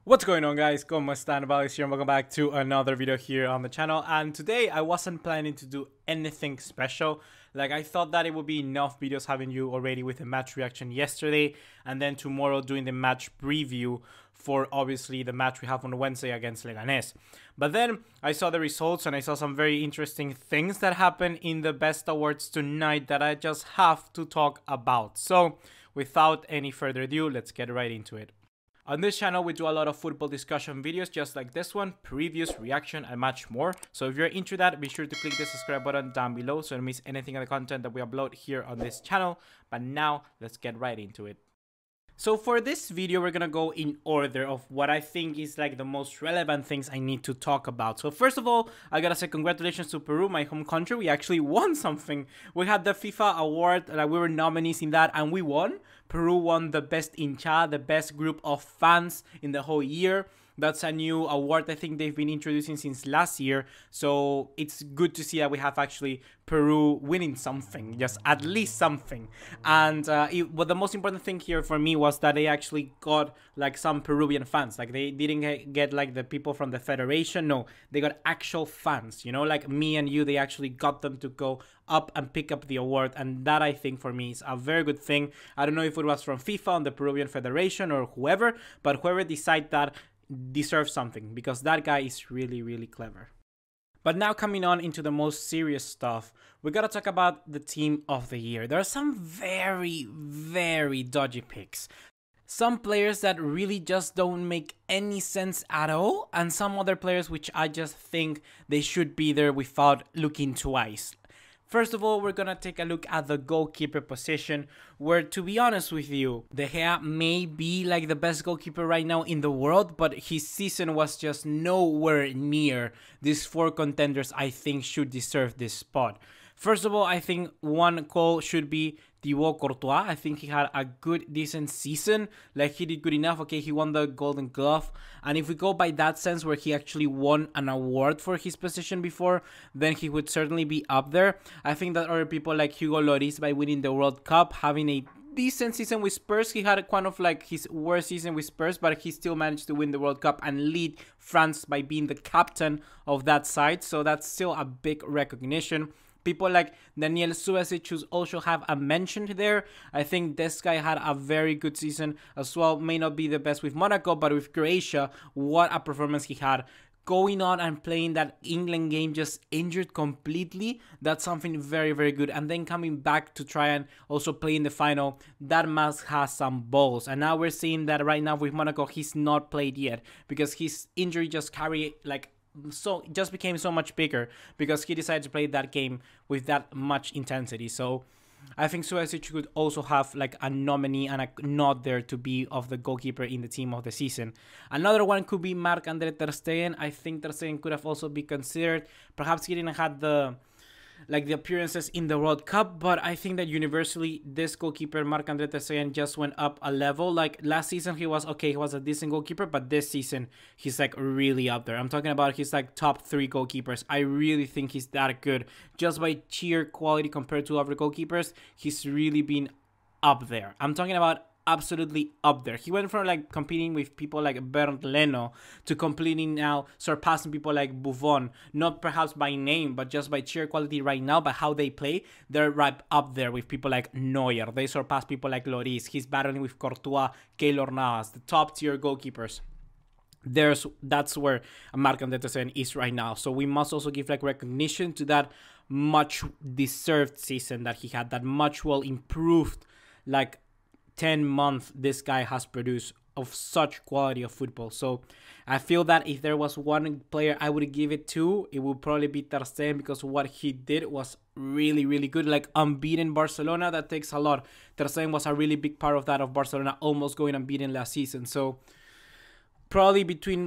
What's going on, guys? ¿Cómo están? BugaLuis here and welcome back to another video here on the channel. And today I wasn't planning to do anything special. Like, I thought that it would be enough videos having you already with the match reaction yesterday, and then tomorrow doing the match preview for obviously the match we have on Wednesday against Leganés. But then I saw the results and I saw some very interesting things that happened in the best awards tonight that I just have to talk about. So without any further ado, let's get right into it. On this channel, we do a lot of football discussion videos just like this one, previews, reaction, and much more. So if you're into that, be sure to click the subscribe button down below so you don't miss anything of the content that we upload here on this channel. But now, let's get right into it. So for this video, we're gonna go in order of what I think is like the most relevant things I need to talk about. So first of all, I gotta say congratulations to Peru, my home country. We actually won something. We had the FIFA award, like we were nominees in that, and we won. Peru won the best hinchada, the best group of fans in the whole year. That's a new award I think they've been introducing since last year. So it's good to see that we have actually Peru winning something, just at least something. And the most important thing here for me was that they actually got like some Peruvian fans. Like they didn't get like the people from the federation. No, they got actual fans, you know, like me and you. They actually got them to go up and pick up the award, and that I think for me is a very good thing. I don't know if it was from FIFA and the Peruvian Federation or whoever, but whoever decided that deserves something, because that guy is really clever. But now coming on into the most serious stuff, we gotta talk about the team of the year. There are some very dodgy picks. Some players that really just don't make any sense at all, and some other players which I just think they should be there without looking twice. First of all, we're gonna take a look at the goalkeeper position, where, to be honest with you, De Gea may be like the best goalkeeper right now in the world, but his season was just nowhere near these four contenders I think should deserve this spot. First of all, I think one call should be Thibaut Courtois. I think he had a good, decent season. Like, he did good enough. Okay, he won the Golden Glove. And if we go by that sense, where he actually won an award for his position before, then he would certainly be up there. I think that other people like Hugo Lloris, by winning the World Cup, having a decent season with Spurs. He had kind of like his worst season with Spurs, but he still managed to win the World Cup and lead France by being the captain of that side. So that's still a big recognition. People like Daniel Subasic, who also have a mention there. I think this guy had a very good season as well. May not be the best with Monaco, but with Croatia, what a performance he had. Going on and playing that England game just injured completely, that's something very good. And then coming back to try and also play in the final, that must have some balls. And now we're seeing that right now with Monaco, he's not played yet because his injury just carried like just became so much bigger because he decided to play that game with that much intensity. So I think Subasic could also have like a nominee and a nod there to be of the goalkeeper in the team of the season. Another one could be Marc-André ter Stegen. I think ter Stegen could have also been considered. Perhaps he didn't have the appearances in the World Cup, but I think that universally this goalkeeper Marc-André ter Stegen just went up a level. Like last season he was okay, he was a decent goalkeeper, but this season he's like really up there. I'm talking about he's like top 3 goalkeepers. I really think he's that good. Just by sheer quality compared to other goalkeepers, he's really been up there. I'm talking about absolutely up there. He went from like competing with people like Bernd Leno to competing now, surpassing people like Buffon, not perhaps by name, but just by sheer quality right now, but how they play, they're right up there with people like Neuer. They surpass people like Lloris. He's battling with Courtois, Keylor Navas, the top tier goalkeepers. That's where Marc-André ter Stegen is right now. So we must also give like recognition to that much deserved season that he had, that much well improved like 10 months this guy has produced of such quality of football. So I feel that if there was one player I would give it to, it would probably be ter Stegen, because what he did was really good. Like unbeaten Barcelona, that takes a lot. Ter Stegen was a really big part of that, of Barcelona almost going unbeaten last season. So probably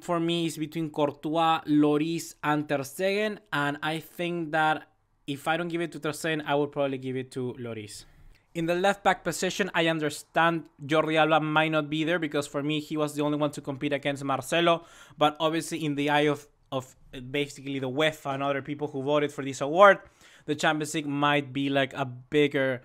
for me is between Courtois, Lloris and ter Stegen, and I think that if I don't give it to ter Stegen, I would probably give it to Lloris. In the left back position, I understand Jordi Alba might not be there because for me, he was the only one to compete against Marcelo. But obviously, in the eye of basically the UEFA and other people who voted for this award, the Champions League might be like a bigger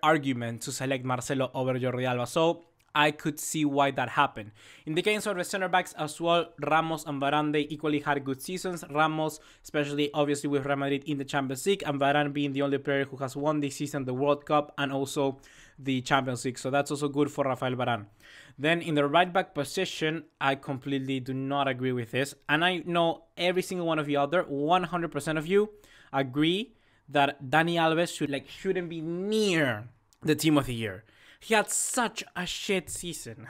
argument to select Marcelo over Jordi Alba. So I could see why that happened. In the case of the center backs as well, Ramos and Varane, they equally had good seasons. Ramos, especially obviously with Real Madrid in the Champions League, and Varane being the only player who has won this season the World Cup and also the Champions League. So that's also good for Rafael Varane. Then in the right back position, I completely do not agree with this. And I know every single one of you out there, 100% of you agree that Dani Alves shouldn't be near the team of the year. He had such a shit season.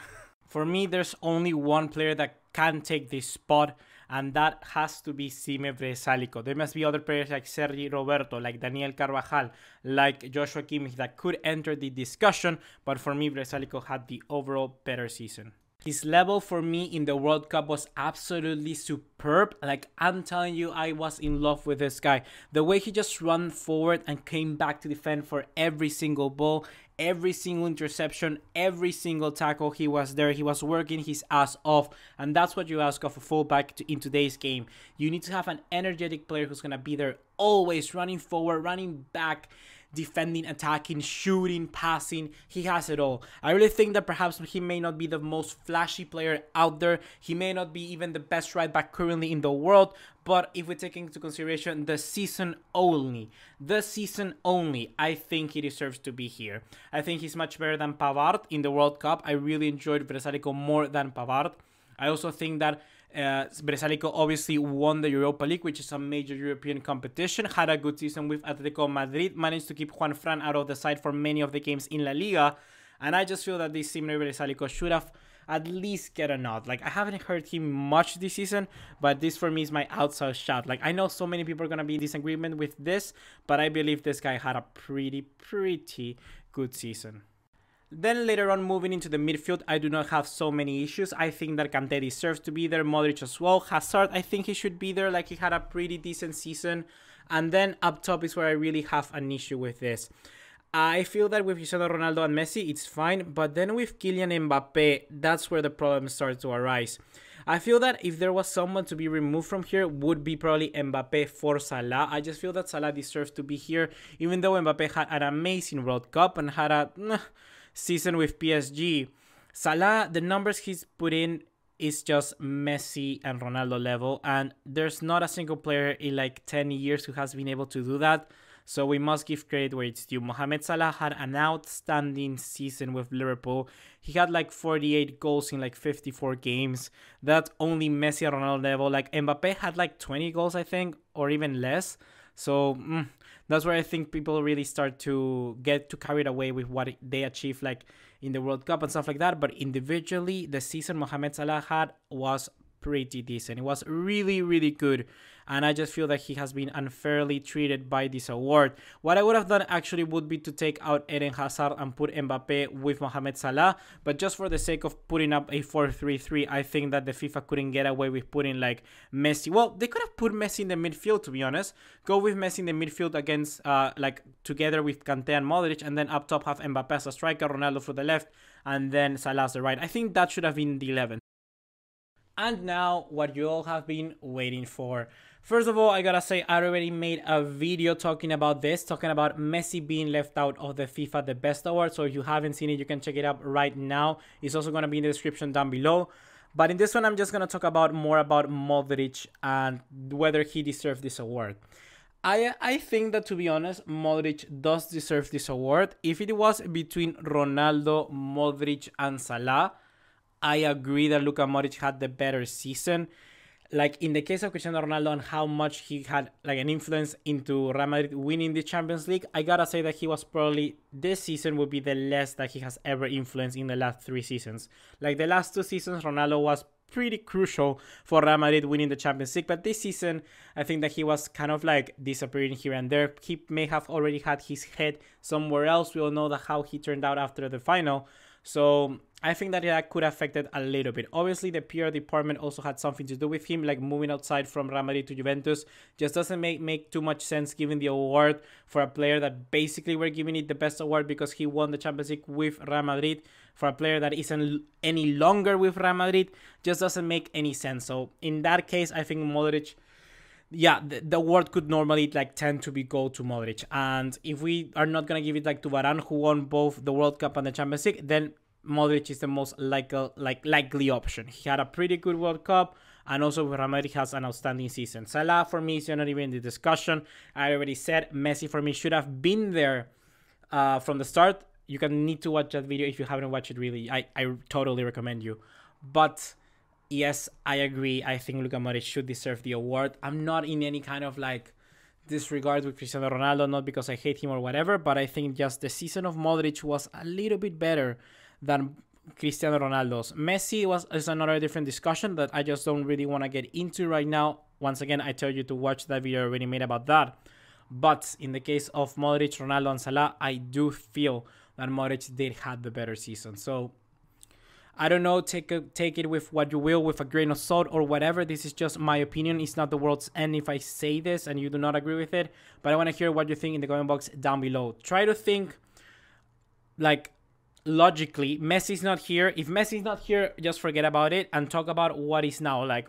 For me, there's only one player that can take this spot, and that has to be Sime Vrsaljko. There must be other players like Sergi Roberto, like Daniel Carvajal, like Joshua Kimmich that could enter the discussion, but for me, Vrsaljko had the overall better season. His level for me in the World Cup was absolutely superb. Like, I'm telling you, I was in love with this guy. The way he just ran forward and came back to defend for every single ball, every single interception, every single tackle, he was there. He was working his ass off. And that's what you ask of a fullback in today's game. You need to have an energetic player who's going to be there always, running forward, running back, defending, attacking, shooting, passing. He has it all. I really think that perhaps he may not be the most flashy player out there. He may not be even the best right back currently in the world. But if we take into consideration the season only, I think he deserves to be here. I think he's much better than Pavard in the World Cup. I really enjoyed Vrsaljko more than Pavard. I also think that Vrsaljko obviously won the Europa League, which is a major European competition, had a good season with Atletico Madrid, managed to keep Juan Fran out of the side for many of the games in La Liga, and I just feel that this Sime Vrsaljko should have at least get a nod. Like, I haven't heard him much this season, but this for me is my outside shot. Like, I know so many people are going to be in disagreement with this, but I believe this guy had a pretty good season. Then later on, moving into the midfield, I do not have so many issues. I think that Kanté deserves to be there. Modric as well. Hazard, I think he should be there. Like, he had a pretty decent season. And then up top is where I really have an issue with this. I feel that with Cristiano Ronaldo and Messi, it's fine. But then with Kylian Mbappe, that's where the problem starts to arise. I feel that if there was someone to be removed from here, would be probably Mbappe for Salah. I just feel that Salah deserves to be here. Even though Mbappe had an amazing World Cup and had a season with PSG, Salah, the numbers he's put in is just Messi and Ronaldo level, and there's not a single player in like 10 years who has been able to do that. So we must give credit where it's due. Mohamed Salah had an outstanding season with Liverpool. He had like 48 goals in like 54 games. That's only Messi and Ronaldo level. Like, Mbappe had like 20 goals, I think, or even less. So that's where I think people really start to get too carried away with what they achieved like in the World Cup and stuff like that. But individually, the season Mohamed Salah had was pretty decent. It was really good, and I just feel that he has been unfairly treated by this award. What I would have done actually would be to take out Eden Hazard and put Mbappe with Mohamed Salah, but just for the sake of putting up a 4-3-3, I think that the FIFA couldn't get away with putting like Messi. Well, they could have put Messi in the midfield, to be honest. Go with Messi in the midfield against like together with Kanté and Modric, and then up top have Mbappe as a striker, Ronaldo for the left, and then Salah as the right. I think that should have been the 11. And now, what you all have been waiting for. First of all, I gotta say, I already made a video talking about this, talking about Messi being left out of the FIFA The Best Award. So if you haven't seen it, you can check it out right now. It's also gonna be in the description down below. But in this one, I'm just gonna talk more about Modric and whether he deserves this award. I think that, to be honest, Modric does deserve this award. If it was between Ronaldo, Modric, and Salah, I agree that Luka Modric had the better season. Like, in the case of Cristiano Ronaldo and how much he had like an influence into Real Madrid winning the Champions League, I gotta say that he was probably, this season would be the less that he has ever influenced in the last 3 seasons. Like, the last 2 seasons, Ronaldo was pretty crucial for Real Madrid winning the Champions League, but this season, I think that he was kind of like disappearing here and there. He may have already had his head somewhere else. We all know that how he turned out after the final. So I think that could have affected a little bit. Obviously, the PR department also had something to do with him, like moving outside from Real Madrid to Juventus. Just doesn't make too much sense giving the award for a player that basically we're giving it the best award because he won the Champions League with Real Madrid, for a player that isn't any longer with Real Madrid. Just doesn't make any sense. So in that case, I think Modric, yeah, the award could normally like tend to go to Modric. And if we are not going to give it like to Varane, who won both the World Cup and the Champions League, then Modric is the most likely option. He had a pretty good World Cup, and also Real Madrid has an outstanding season. Salah for me is not even in the discussion. I already said Messi for me should have been there from the start. You need to watch that video if you haven't watched it. Really, I totally recommend you. But yes, I agree. I think Luka Modric should deserve the award. I'm not in any kind of like disregard with Cristiano Ronaldo, not because I hate him or whatever, but I think just the season of Modric was a little bit better than Cristiano Ronaldo's. Messi is another different discussion that I just don't really want to get into right now. Once again, I tell you to watch that video I already made about that. But in the case of Modric, Ronaldo, and Salah, I do feel that Modric did have the better season. So I don't know, take it with what you will, with a grain of salt or whatever. This is just my opinion. It's not the world's end if I say this and you do not agree with it. But I want to hear what you think in the comment box down below. Try to think like logically. Messi's not here. If Messi's not here, just forget about it and talk about what is now. Like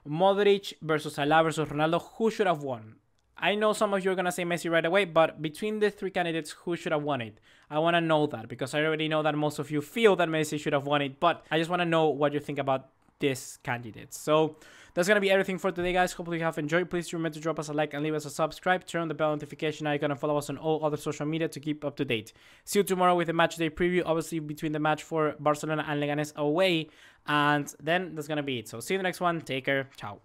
Modric versus Salah versus Ronaldo, who should have won? I know some of you are going to say Messi right away, but between the three candidates, who should have won it? I want to know that because I already know that most of you feel that Messi should have won it, but I just want to know what you think about this candidate. So that's going to be everything for today, guys. Hopefully you have enjoyed. Please remember to drop us a like and leave us a subscribe. Turn on the bell notification icon and follow us on all other social media to keep up to date. See you tomorrow with a match day preview, obviously between the match for Barcelona and Leganes away. And then that's going to be it. So see you in the next one. Take care. Ciao.